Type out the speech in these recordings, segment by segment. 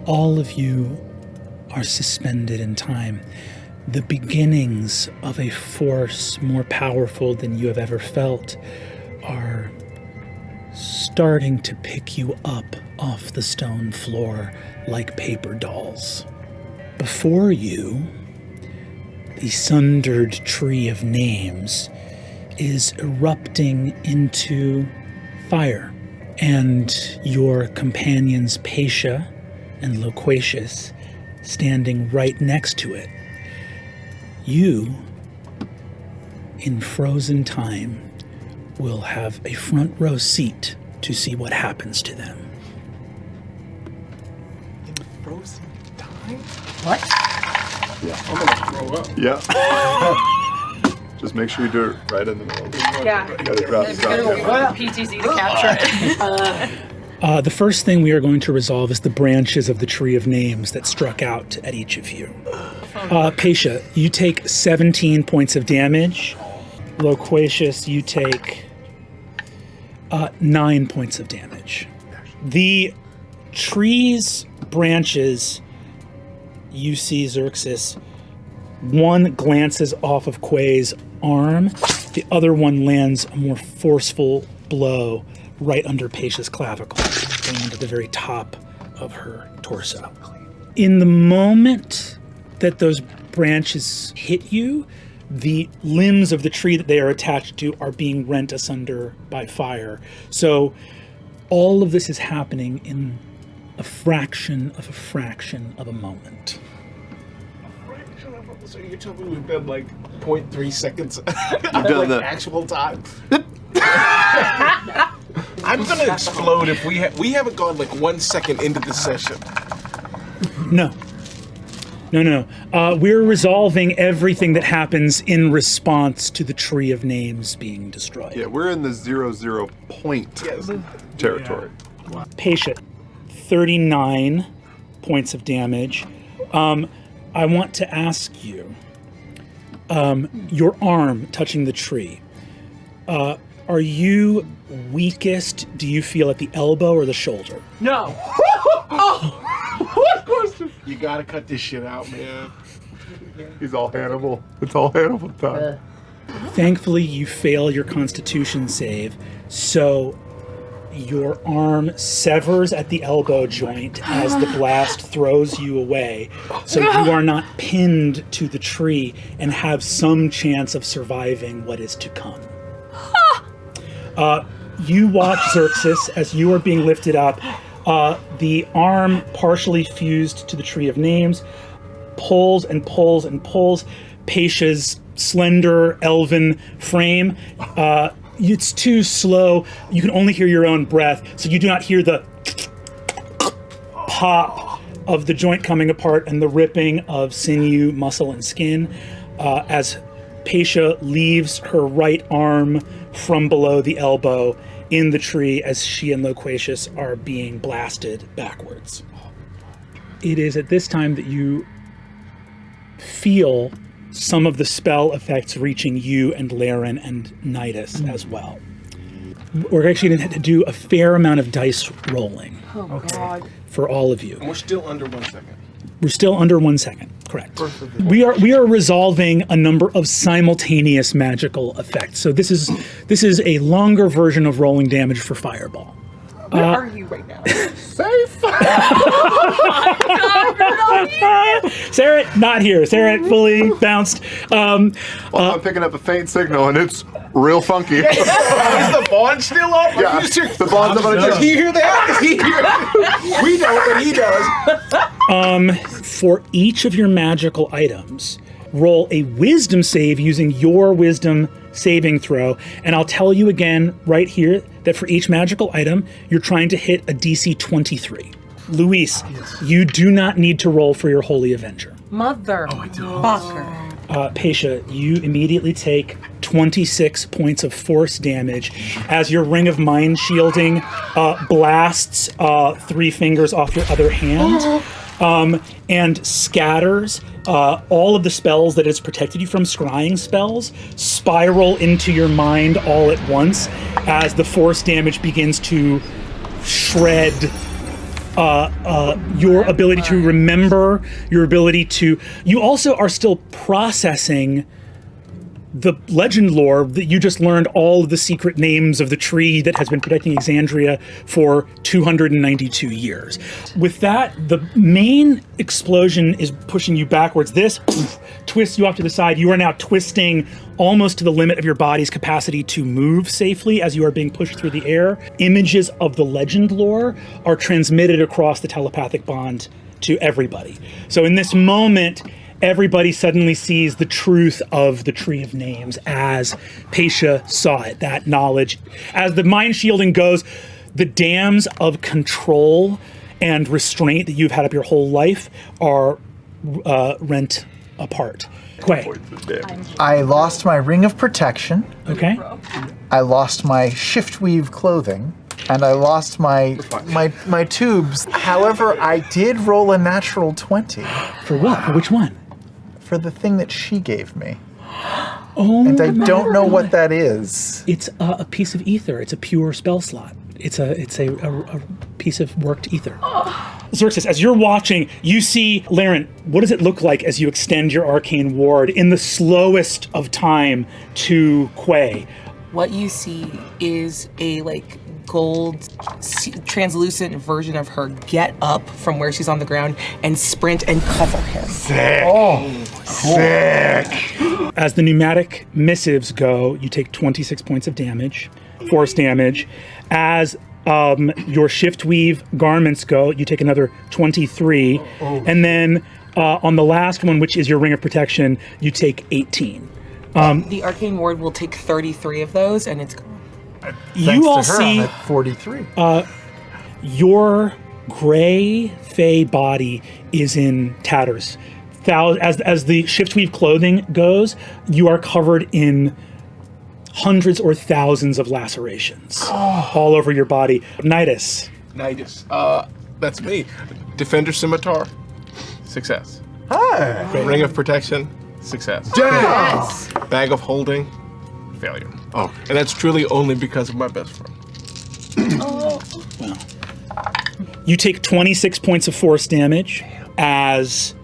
All of you are suspended in time. The beginnings of a force more powerful than you have ever felt are starting to pick you up off the stone floor like paper dolls. Before you, the sundered tree of names is erupting into fire, and your companions Pasha and Loquacious standing right next to it. You, in frozen time, will have a front row seat to see what happens to them. In frozen time? What? Yeah. I'm gonna throw up. Yeah. Just make sure you do it right in the middle. Yeah. You gotta drop It's it. going to be PTZ to capture it. The first thing we are going to resolve is the branches of the tree of names that struck out at each of you. Pasha, you take 17 points of damage. Loquacious, you take 9 points of damage. The tree's branches, you see Xerxes, one glances off of Quay's arm, the other one lands a more forceful blow right under Pasha's clavicle, going into the very top of her torso. In the moment that those branches hit you, the limbs of the tree that they are attached to are being rent asunder by fire. So all of this is happening in a fraction of a moment. So you're telling me we've been like 0.3 seconds You've done like that. actual time? I'm gonna explode if we haven't gone like 1 second into the session. No. We're resolving everything that happens in response to the tree of names being destroyed. Yeah, we're in the 0 point Yes. territory. Pasha, 39 points of damage. I want to ask you, your arm touching the tree, are you weakest, do you feel at the elbow or the shoulder? No. What question? You gotta cut this shit out, man. He's all Hannibal. It's all Hannibal time. Thankfully, you fail your constitution save, so your arm severs at the elbow joint as the blast throws you away, so you are not pinned to the tree and have some chance of surviving what is to come. You watch Xerxes as you are being lifted up. The arm, partially fused to the tree of names, pulls and pulls and pulls. Pasha's slender elven frame. It's too slow. You can only hear your own breath, so you do not hear the pop of the joint coming apart and the ripping of sinew, muscle, and skin as Pasha leaves her right arm from below the elbow in the tree as she and Loquacious are being blasted backwards. It is at this time that you feel some of the spell effects reaching you and Laren and Nidus as well. We're actually going to do a fair amount of dice rolling God. for all of you. And we're still under 1 second. We're still under 1 second, correct. We are resolving a number of simultaneous magical effects. So this is a longer version of rolling damage for Fireball. Where are you right now? Safe. Sarah, not here. Sarah fully bounced. I'm picking up a faint signal and it's real funky. Is the bond still up? Yeah, the bond's up on a Does he hear that? Does he hear that? We don't, but he does. For each of your magical items, roll a wisdom save using your wisdom saving throw. And I'll tell you again right here that for each magical item, you're trying to hit a DC 23. Luis, you do not need to roll for your Holy Avenger. Mother. Oh, I don't. Pasha, you immediately take 26 points of force damage as your Ring of Mind Shielding blasts 3 fingers off your other hand and scatters all of the spells that it's protected you from, scrying spells, spiral into your mind all at once as the force damage begins to shred your ability to remember, your ability to... You also are still processing the legend lore that you just learned all of the secret names of the tree that has been protecting Exandria for 292 years. With that, the main explosion is pushing you backwards. This twists you off to the side. You are now twisting almost to the limit of your body's capacity to move safely as you are being pushed through the air. Images of the legend lore are transmitted across the telepathic bond to everybody. So in this moment, everybody suddenly sees the truth of the Tree of Names as Pasha saw it, that knowledge. As the mind shielding goes, the dams of control and restraint that you've had up your whole life are rent apart. Quay. I lost my ring of protection. Okay. I lost my shift weave clothing. And I lost my tubes. However, I did roll a natural 20. For what? For which one? For the thing that she gave me. Oh, and I don't know what that is. It's a piece of ether. It's a pure spell slot. It's a piece of worked ether. Xerxes, as you're watching, you see Laren. What does it look like as you extend your arcane ward in the slowest of time to Quay? What you see is a gold translucent version of her get up from where she's on the ground and sprint and cover him. Sick. Oh, Sick. As the pneumatic missives go, you take 26 points of damage, force damage. As your shift weave garments go, you take another 23. And then on the last one, which is your ring of protection, you take 18. The arcane ward will take 33 of those, and it's gone. You all to her, see I'm at 43. your gray fey body is in tatters. As the shift weave clothing goes, you are covered in hundreds or thousands of lacerations all over your body. Nidus. That's me. Defender Scimitar, success. Hi. Ring of Protection, success. Yes. Bag of Holding, failure. Oh. And that's truly only because of my best friend. Well, you take 26 points of force damage as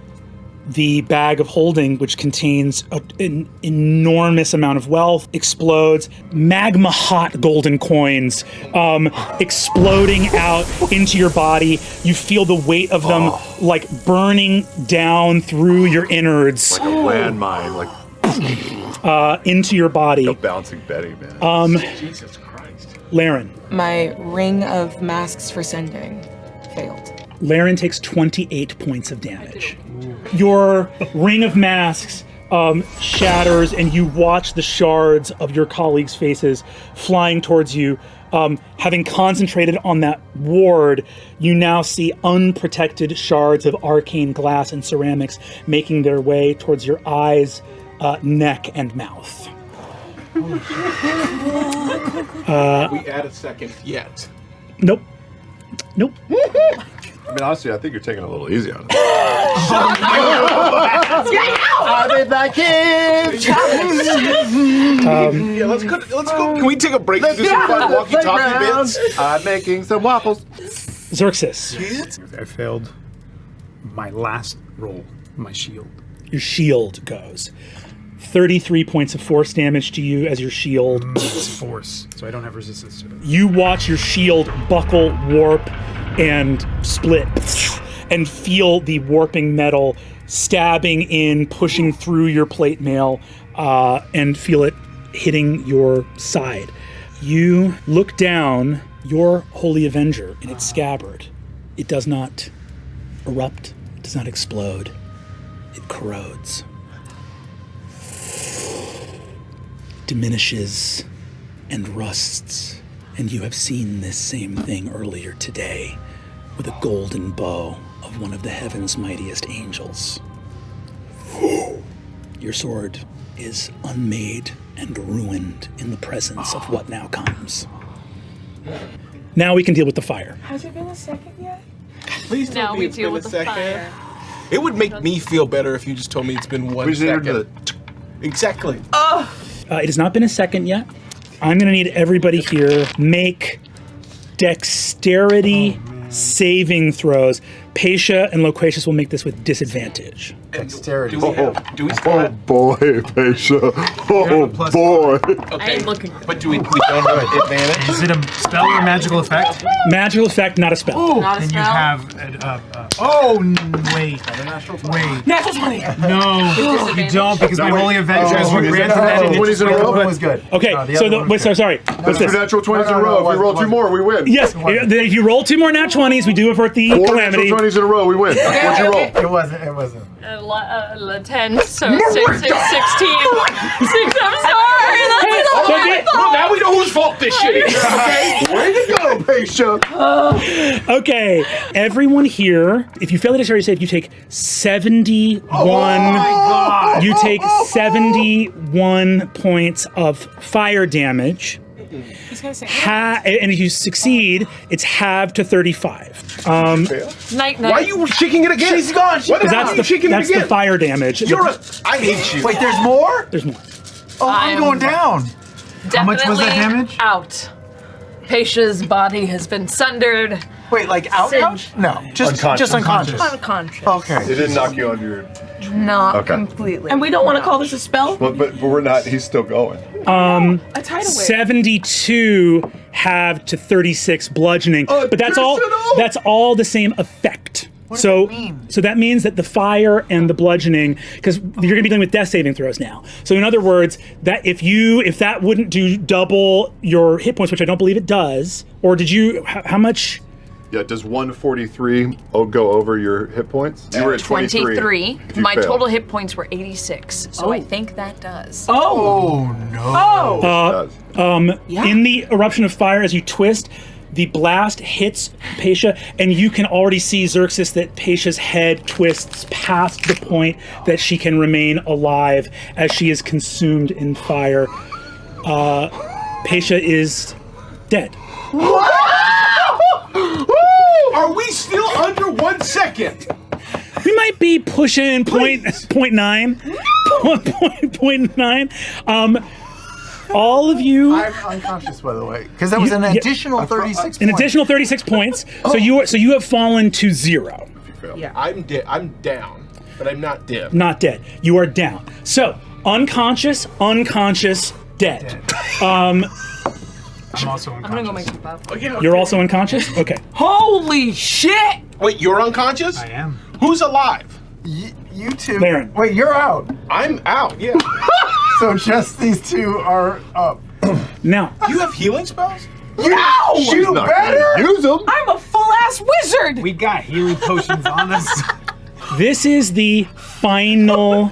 the bag of holding, which contains an enormous amount of wealth, explodes. Magma hot golden coins exploding out into your body. You feel the weight of them burning down through your innards. Like a landmine, like into your body. a bouncing Betty, man. Jesus Christ. Laren. My ring of masks for sending failed. Laren takes 28 points of damage. Your ring of masks shatters, and you watch the shards of your colleagues' faces flying towards you. Having concentrated on that ward, you now see unprotected shards of arcane glass and ceramics making their way towards your eyes, neck, and mouth. We add a second yet. Nope. I mean, honestly, I think you're taking a little easy on it. I'll be back in. Yeah, let's go. Can we take a break and do some fun walkie-talkie bits? I'm making some waffles. Xerxes, I failed my last roll, my shield. your shield goes. 33 points of force damage to you as your shield. It's force, so I don't have resistance to it. You watch your shield buckle, warp, and split, and feel the warping metal stabbing in, pushing through your plate mail, and feel it hitting your side. You look down your Holy Avenger in its scabbard. It does not erupt, it does not explode, it corrodes. Diminishes and rusts, and you have seen this same thing earlier today with a golden bow of one of the heaven's mightiest angels. Your sword is unmade and ruined in the presence of what now comes. Now we can deal with the fire. Has it been a second yet? Please Now tell me we it's deal been with a the second. fire. It would make me feel better if you just told me it's been 1 We just needed second. Exactly. It has not been a second yet. I'm going to need everybody here make dexterity saving throws. Pasha and Loquacious will make this with disadvantage. Dexterity. Do we still Oh have, boy, Pasha. Oh plus boy. I ain't looking good. but do we don't have advantage? Is it a spell or magical effect? Magical effect, not a spell. Not a Then you spell. have. Wait. Wait. Natural 20. No, you don't, because my wait. holy Avengers were wait, granted no, that. no, and it 20s just in a went row. over. was good. Okay, No, the so other one was wait, good. sorry. What's Two this? natural 20s in a no, row. it If we wasn't, roll it 2 wasn't. more, we win. Yes, if you roll 2 more nat 20s, we do it for the 4 Calamity. natural 20s in a row, we win. What'd you roll? It wasn't. It wasn't. 10, so 6, 16. 6, I'm sorry. That's Okay, Well, now we know whose fault this shit is. Okay. Way to go, Pasha. okay. Everyone here, if you fail the dexterity save, you take 71. You take 71 points of fire damage. He's gonna say. And if you succeed, it's halved to 35. night. Why are you shaking it again? She's gone. What the hell That's are you shaking it that's the again? fire damage. I hate you. Wait, there's more? There's more. Oh, I'm going down. How much was that Definitely damage? Out. Pasha's body has been sundered. Wait, like out? Singed. No, just unconscious. Unconscious. Okay. It didn't knock you on your. Not Okay. completely. And we don't want to call this a spell? But we're not. He's still going. A tidal wave. 72 halved to 36 bludgeoning. But that's all. Additional? That's all the same effect. So, does that mean? so that means that the fire and the bludgeoning, because you're going to be dealing with death saving throws now. So in other words, that if that wouldn't do double your hit points, which I don't believe it does, or did you? How much? Yeah. Does 143 go over your hit points? You were at 23. if you My fail. total hit points were 86, so I think that does. Oh no. It does. In the eruption of fire, as you twist, the blast hits Pasha, and you can already see, Xerxes, that Pasha's head twists past the point that she can remain alive as she is consumed in fire. Pasha is dead. Are we still under 1 second? We might be pushing point nine. Point nine. All of you. I'm unconscious, by the way, because that was an additional 36. An additional 36 points. So you have fallen to 0. I'm dead. I'm down, but I'm not dead. Not dead. You are down. So unconscious, dead. I'm also I'm gonna go unconscious. make some pop. You're also unconscious? Okay. Holy shit! Wait, you're unconscious? I am. Who's alive? You two. Baron. Wait, you're out. I'm out. Yeah. So just these two are up. Now, You have healing spells? You shoot Not better. gonna use them. I'm a full ass wizard! We got healing potions on us. this is the final.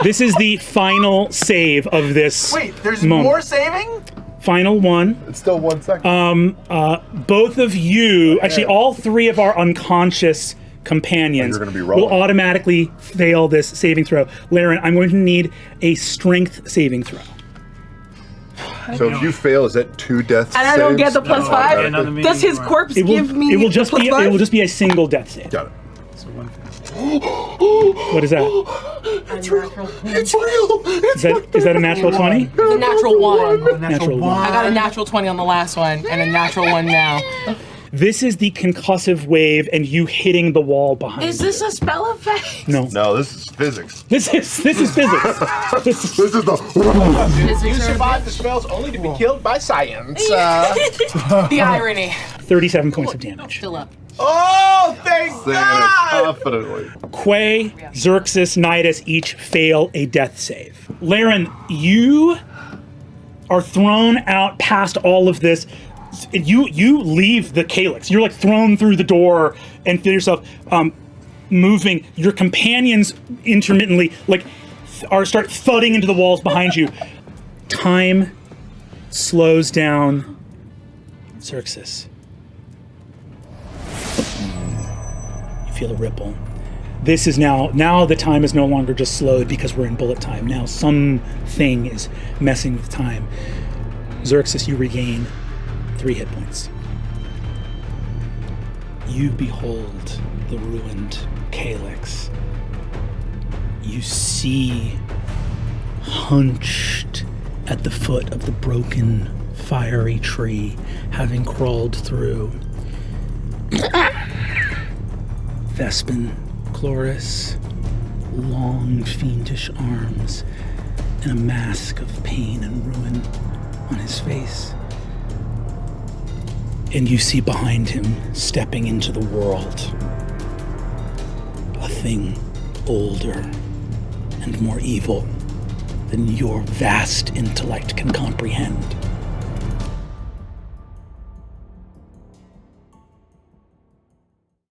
This is the final save of this. Wait, there's moment. more saving? Final one. It's still 1 second. Both of you, actually, all 3 of our unconscious companions You're gonna be will rolling. automatically fail this saving throw. Laren, I'm going to need a strength saving throw. So if you fail, is that 2 deaths? And I don't get the plus No, five? yeah, none of me Does his anymore. corpse It will, give me it will the just plus be five? it will just be a single death save. Got it. So one fail. What is that? It's real. Is that a natural 20? The natural one. Natural one. I got a natural 20 on the last one, and a natural one now. This is the concussive wave and you hitting the wall behind Is this a spell effect? you. No. No, this is physics. This is physics. This is the. You survived the spells only to be killed by science. The irony. 37 points of damage. Still up. Oh, thank Saying it God! confidently. Quay, Xerxes, Nidus each fail a death save. Laren, you are thrown out past all of this. You leave the calyx. You're like thrown through the door and feel yourself moving. Your companions intermittently start thudding into the walls behind you. Time slows down. Xerxes. You feel a ripple. This is now the time is no longer just slowed because we're in bullet time. Now something is messing with time. Xerxes, you regain 3 hit points. You behold the ruined calyx. You see, hunched at the foot of the broken fiery tree, having crawled through, Vespin, Chloris, long fiendish arms, and a mask of pain and ruin on his face. And you see behind him, stepping into the world, a thing older and more evil than your vast intellect can comprehend.